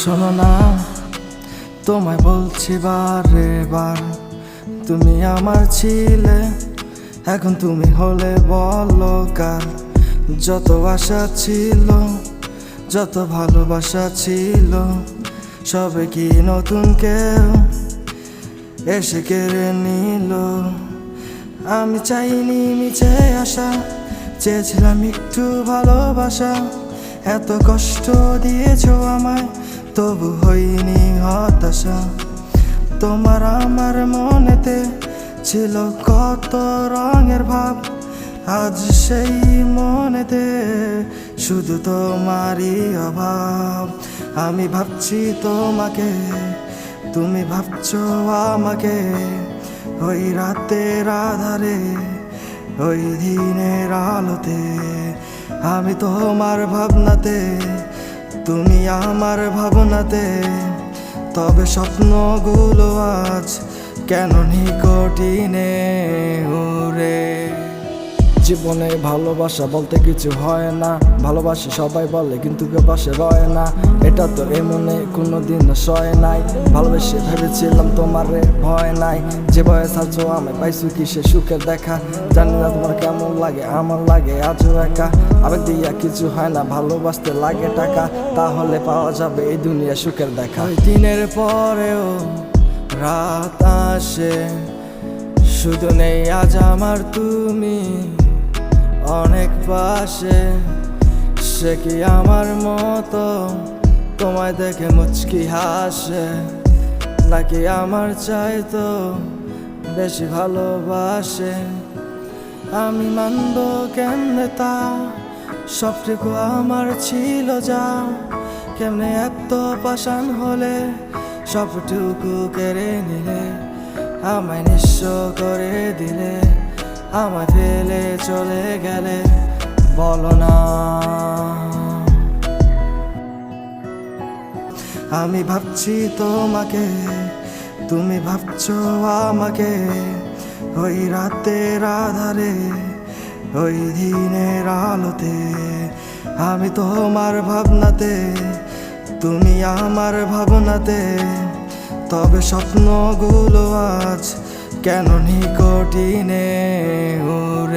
শোনো না, তোমায় বলছি বারে বার, তুমি আমার ছিলে, এখন তুমি হলে বলো কার। যত আশা ছিল, যত ভালোবাসা ছিল, সবে কি নতুন কেউ এসে কেড়ে নিল। আমি চাইনি মিছে আশা, চেয়েছিলাম একটু ভালোবাসা। এত কষ্ট দিয়েছো আমায়, তবু হইনি হতাশা। তোমার আমার মনেতে ছিল কত রঙের ভাব, আজ সেই মনেতে শুধু তোমারই অভাব। আমি ভাবছি তোমাকে, তুমি ভাবছো আমাকে। ওই রাতের আধারে, ওই দিনের আলোতে, আমি তোমার ভাবনাতে, তুমি আমার ভাবনাতে। তবে স্বপ্নগুলো আজ কেন নিকটিনে উড়ে। জীবনে ভালোবাসা বলতে কিছু হয় না, ভালোবাসি সবাই বলে কিন্তু কেউ পাশে রয় না। এটা তো এমনে কোনোদিন সয় নাই, ভালোবেসে ভেবেছিলাম তোমারে ভয় নাই। যে বয়স আছো আমি পাইছি কি সে সুখের দেখা, জানি না তোমার কেমন লাগে, আমার লাগে আজও একা। আবেগ দিয়া কিছু হয় না, ভালোবাসতে লাগে টাকা, তাহলে পাওয়া যাবে এই দুনিয়া সুখের দেখা। ওই দিনের পরেও রাত আসে, শুধু নেই আজ আমার তুমি অনেক পাশে। সে কি আমার মতো তোমায় দেখে মুচকি হাসে, নাকি আমার চাইতো বেশি ভালোবাসে। আমি মানব কেমনে তা, সবটুকু আমার ছিল যা। কেমনে এত পাষাণ হলে সবটুকু কেড়ে নিলে, আমায় নিঃস্ব করে দিলে, আমায় ফেলে চলে গেলে। বলো না, আমি ভাবছি তোমাকে, তুমি ভাবছো আমাকে। ওই রাতের আধারে, ওই দিনের আলোতে, আমি তোমার ভাবনাতে, তুমি আমার ভাবনাতে। তবে স্বপ্নগুলো আজ কেন নিকটিনে উড়ে।